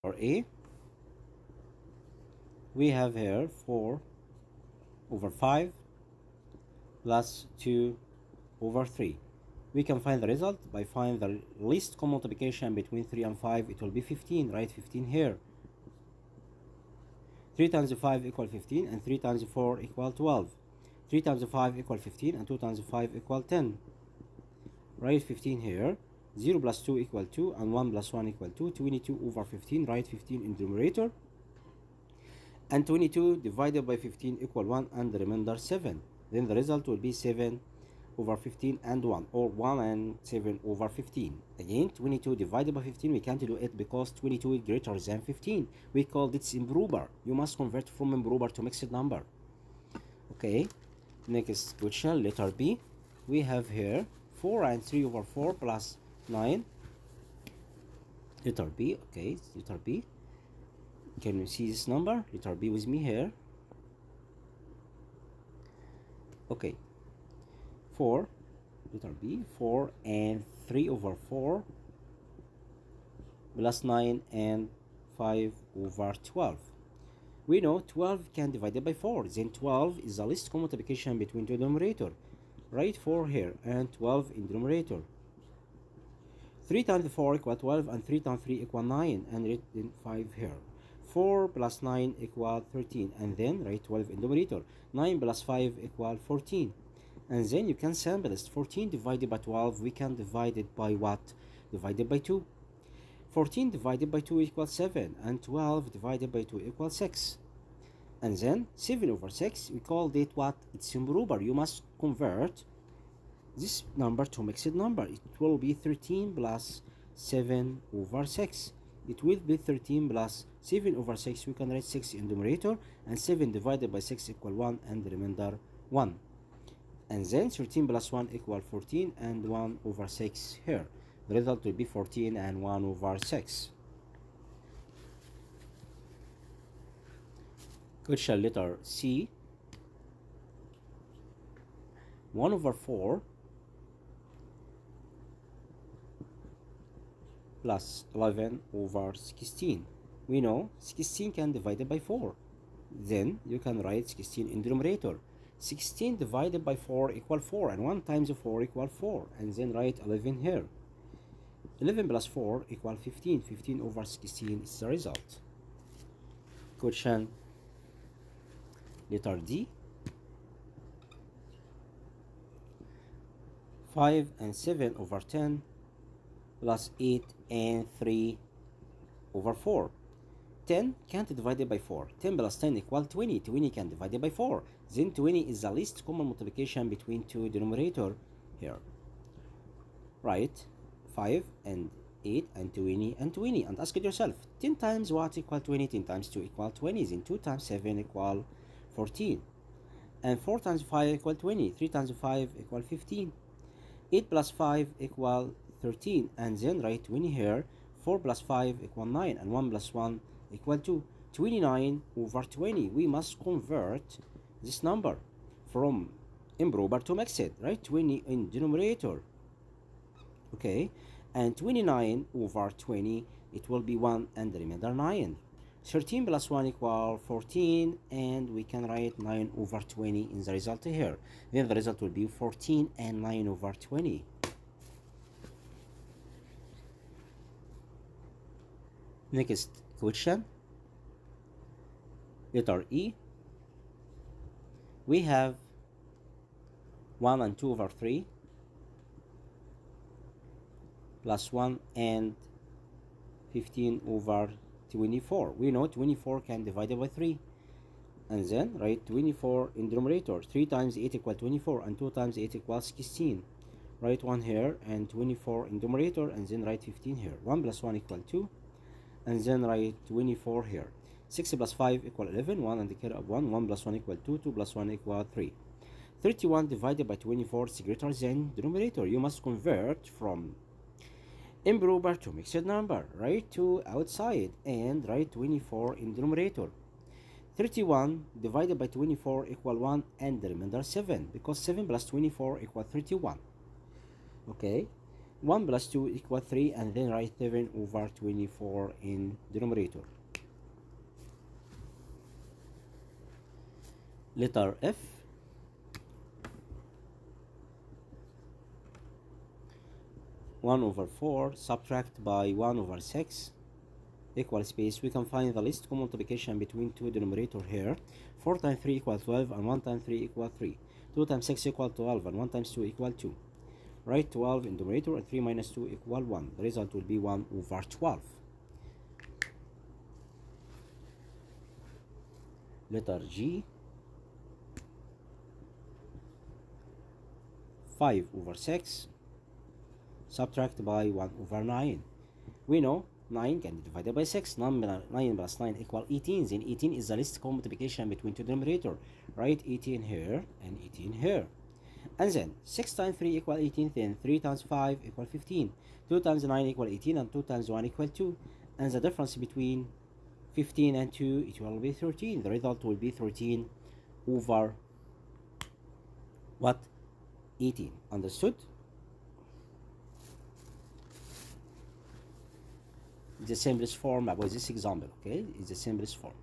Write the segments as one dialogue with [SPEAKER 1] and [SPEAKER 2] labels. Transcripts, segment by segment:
[SPEAKER 1] or A, we have here 4 over 5 plus 2 over 3. We can find the result by finding the least common multiplication between 3 and 5. It will be 15. Write 15 here. 3 times 5 equal 15 and 3 times 4 equal 12. 3 times 5 equal 15 and 2 times 5 equal 10. Write 15 here. 0 plus 2 equal 2 and 1 plus 1 equal 2. 22 over 15. Write 15 in the numerator. And 22 divided by 15 equal 1 and the remainder 7. Then the result will be 7 over 15 and 1, or 1 and 7 over 15. Again, 22 divided by 15, we can't do it because 22 is greater than 15. We called it improper. You must convert from improper to mixed number. Okay, next question, letter B. We have here 4 and 3 over 4 plus 9. Letter B, okay, letter B. Can you see this number? Letter B with me here. Okay. 4, letter B, 4 and 3 over 4 plus 9 and 5 over 12. We know 12 can divide it by 4. Then 12 is the least common multiplication between two denominator. Write 4 here and 12 in denominator. 3 times 4 equal 12 and 3 times 3 equal 9 and write 5 here. 4 plus 9 equal 13 and then write 12 in denominator. 9 plus 5 equal 14. And then you can sample this. 14 divided by 12, we can divide it by what? Divided by 2. 14 divided by 2 equals 7, and 12 divided by 2 equals 6. And then 7 over 6, we call it what? It's improper. You must convert this number to mixed number. It will be 13 plus 7 over 6. It will be 13 plus 7 over 6. We can write 6 in the numerator, and 7 divided by 6 equal 1, and the remainder 1. And then 13 plus 1 equal 14 and 1 over 6 here. The result will be 14 and 1 over 6. Question letter C. 1 over 4 plus 11 over 16. We know 16 can divide it by 4. Then you can write 16 in the numerator. 16 divided by 4 equal 4, and 1 times 4 equal 4, and then write 11 here. 11 plus 4 equal 15. 15 over 16 is the result. Question letter D. 5 and 7 over 10 plus 8 and 3 over 4. 10 can't divide it by 4. 10 plus 10 equal 20. 20 can divide it by 4. Then 20 is the least common multiplication between two denominator here. Write 5 and 8 and 20 and 20 and ask yourself, 10 times what equal 20? 10 times 2 equal 20. Then 2 times 7 equal 14. And 4 times 5 equal 20. 3 times 5 equal 15. 8 plus 5 equal 13. And then write 20 here. 4 plus 5 equal 9 and 1 plus 1 equal to 29 over 20. We must convert this number from improper to mixed, right? 20 in denominator. Okay, and 29 over 20, it will be 1 and the remainder 9. 13 plus 1 equal 14, and we can write 9 over 20 in the result here. Then the result will be 14 and 9 over 20. Next question, letter E. We have 1 and 2 over 3 plus 1 and 15 over 24. We know 24 can divide by 3. And then write 24 in the numerator. 3 times 8 equal 24 and 2 times 8 equals 16. Write 1 here and 24 in the numerator, and then write 15 here. 1 plus 1 equal 2. And then write 24 here. 6 plus 5 equal 11. 1 and the care of 1. 1 plus 1 equal 2. 2 plus 1 equal 3. 31 divided by 24 is greater than the numerator. You must convert from improper to mixed number. Write 2 outside and write 24 in the numerator. 31 divided by 24 equal 1 and the remainder 7, because 7 plus 24 equal 31. Okay, 1 plus 2 equal 3, and then write 7 over 24 in denominator. Letter F. 1 over 4 subtract by 1 over 6 equal space. We can find the least common multiplication between two denominator here. 4 times 3 equal 12, and 1 times 3 equal 3. 2 times 6 equal 12, and 1 times 2 equal 2. Write 12 in denominator, and 3 minus 2 equal 1. The result will be 1 over 12. Letter G. 5 over 6 subtract by 1 over 9. We know 9 can be divided by 6. 9 plus 9 equal 18. Then 18 is the least common multiplication between two denominator. Write 18 here and 18 here. And then 6 times 3 equal 18. Then 3 times 5 equal 15. 2 times 9 equal 18, and 2 times 1 equal 2. And the difference between 15 and 2, it will be 13. The result will be 13 over what? 18. Understood? The simplest form about this example, okay? It's the simplest form.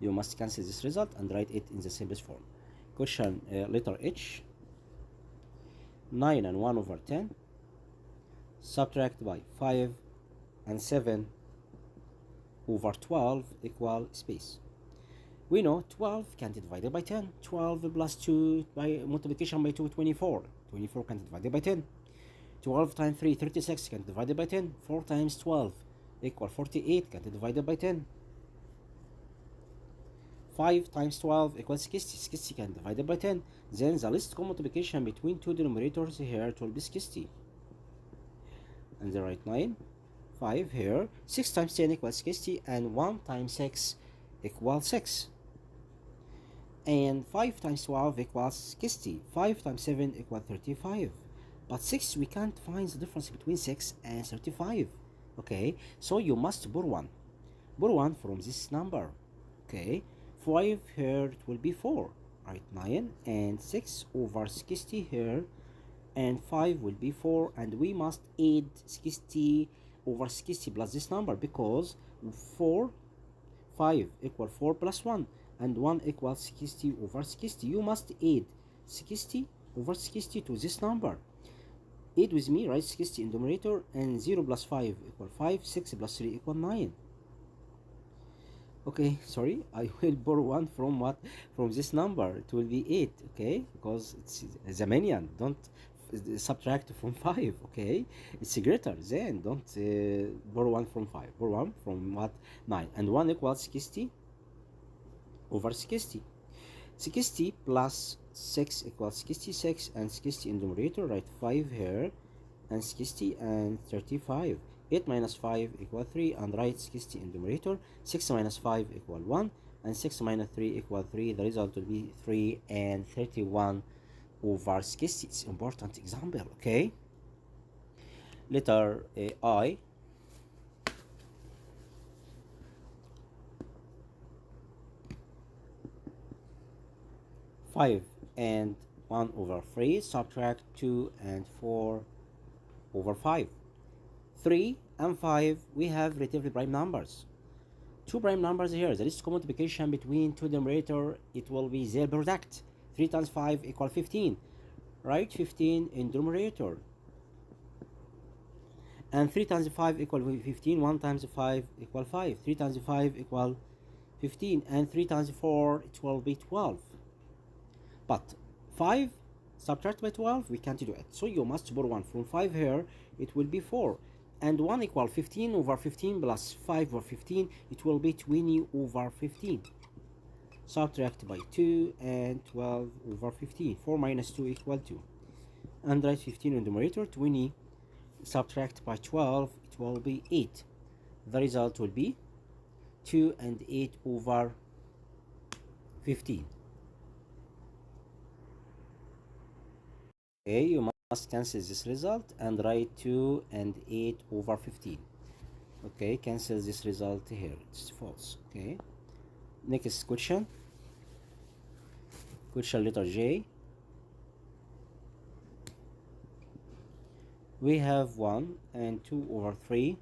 [SPEAKER 1] You must cancel this result and write it in the simplest form. Question letter H. 9 and 1 over 10 subtract by 5 and 7 over 12 equal space. We know 12 can be divided by 10. 12 plus 2 by multiplication by 2, 24. 24 can be divided by 10. 12 times 3, 36 can be divided by 10. 4 times 12 equal 48 can be divided by 10. 5 times 12 equals 60. 60 can be divided by 10. Then the least common multiplication between two denominators here, it will be 60. And then write 9. 5 here. 6 times 10 equals 60, and 1 times 6 equals 6. And 5 times 12 equals 60. 5 times 7 equals 35. But 6, we can't find the difference between 6 and 35. Okay, so you must borrow 1. Borrow 1 from this number. Okay, 5 here, it will be 4. Right, 9 and 6 over 60 here, and 5 will be 4, and we must add 60 over 60 plus this number, because 5 equal 4 plus 1, and 1 equals 60 over 60. You must add 60 over 60 to this number. Add with me, write 60 in denominator, and 0 plus 5 equal 5, 6 plus 3 equal 9. Okay, sorry, I will borrow 1 from what? From this number. It will be 8, okay? Because it's a median. Don't subtract from 5, okay? It's greater than, don't borrow 1 from 5. Borrow 1 from what? 9. And 1 equals 60 over 60. 60 plus 6 equals 66, and 60 in denominator, write 5 here, and 60 and 35. 8 minus 5 equal 3, and write 60 in denominator. 6 minus 5 equal 1, and 6 minus 3 equal 3. The result will be 3 and 31 over 60. It's important example, okay? Letter I. 5 and 1 over 3 subtract 2 and 4 over 5. 3 and 5, we have relatively prime numbers. Two prime numbers here. The least common multiplication between two denominator, it will be their product. 3 times 5 equal 15. Write 15 in denominator. And 3 times 5 equal 15. 1 times 5 equal 5. 3 times 5 equal 15. And 3 times 4, it will be 12. But 5 subtract by 12, we can't do it. So you must borrow 1 from 5 here. It will be 4. And 1 equal 15 over 15 plus 5 over 15, it will be 20 over 15. Subtract by 2 and 12 over 15. 4 minus 2 equal 2. And write 15 in the numerator. 20 subtract by 12, it will be 8. The result will be 2 and 8 over 15. Okay, you must cancel this result and write 2 and 8 over 15. Okay, cancel this result here. It's false. Okay. Next question. Question letter J. We have 1 and 2 over 3,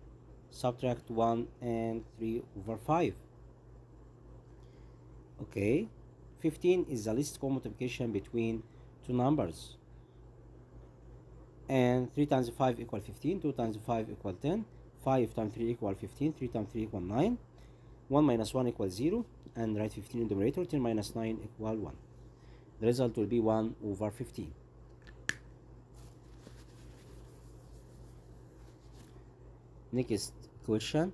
[SPEAKER 1] subtract 1 and 3 over 5. Okay, 15 is the least common multiplication between two numbers. And 3 times 5 equal 15, 2 times 5 equal 10, 5 times 3 equal 15, 3 times 3 equal 9, 1 minus 1 equals 0, and write 15 in the numerator, 10 minus 9 equal 1. The result will be 1 over 15. Next question.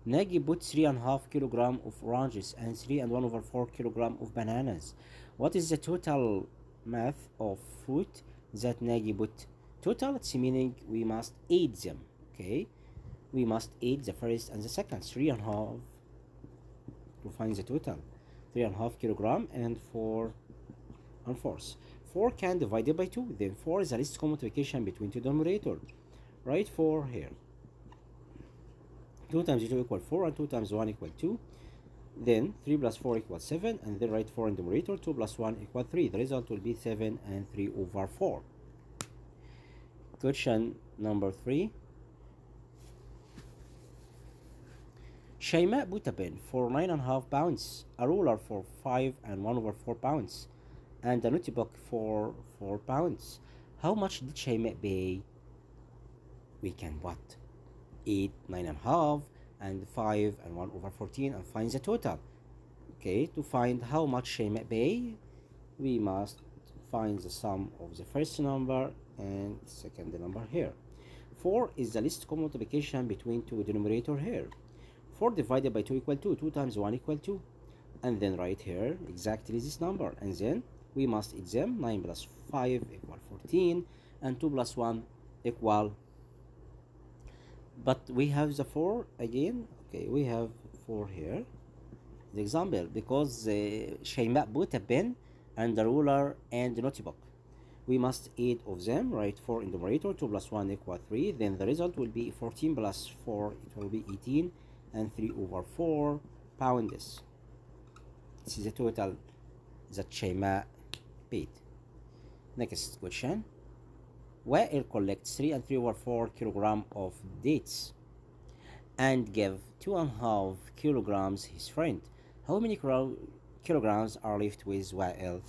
[SPEAKER 1] Nagy put 3.5 kilogram of oranges and 3 and 1 over 4 kilogram of bananas. What is the total mass of fruit that Nagy put? Total, it's meaning we must add them. Okay, we must add the first and the second. 3.5 to find the total. 3.5 kilogram and 4 and 4. 4 can divide it by 2. Then 4 is the least common multiplication between two denominators. Write 4 here. 2 times 2 equal 4 and 2 times 1 equal 2. Then 3 plus 4 equals 7, and then write 4 in the numerator. 2 plus 1 equal 3. The result will be 7 and 3 over 4. Question number 3. Shayma put a pen for 9.5 pounds, a ruler for 5 and 1 over 4 pounds, and a notebook for 4 pounds. How much did Shayma pay? We can what? 8, 9.5, and 5 and 1 over 14, and find the total. Okay, to find how much Shayma pay, we must find the sum of the first number and second number here. 4 is the least common multiplication between two denominators here. 4 divided by 2 equal 2. 2 times 1 equal 2. And then right here exactly this number. And then we must add them. 9 plus 5 equal 14. And 2 plus 1 equal. But we have the 4 again. Okay, we have 4 here. The example, because Shayma put a pen and a ruler and a notebook. We must add of them. Write 4 in the numerator. 2 plus 1 equal 3. Then the result will be 14 plus 4. It will be 18. And 3 over 4 pounds. This is the total that Shayma paid. Next question. Wa'il collects 3 and 3 over 4 kilogram of dates and give 2.5 kilograms his friend. How many kilograms are left with Wa'il?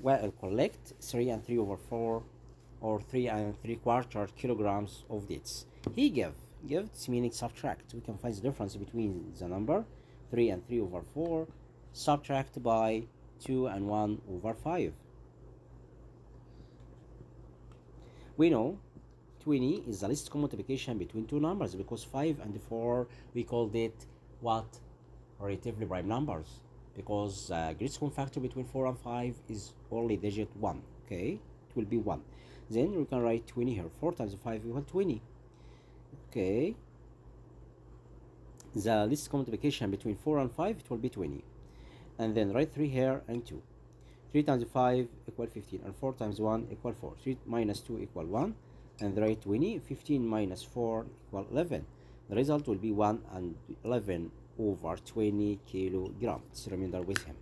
[SPEAKER 1] Wa'il collect 3 and 3 over 4 or 3 and 3/4 kilograms of dates. He give meaning subtract. We can find the difference between the number 3 and 3 over 4 subtract by 2 and 1 over 5. We know 20 is the least common multiplication between two numbers because 5 and 4 we called it what? Relatively prime numbers, because greatest common factor between 4 and 5 is only digit 1. Okay, it will be 1. Then we can write 20 here. 4 times 5 equal 20. Okay, the least common multiplication between 4 and 5, it will be 20. And then write 3 here and 2. 3 times 5 equal 15, and 4 times 1 equal 4. 3 minus 2 equal 1, and write 20. 15 minus 4 equal 11. The result will be 1 and 11 over 20 kilograms. Remember with him.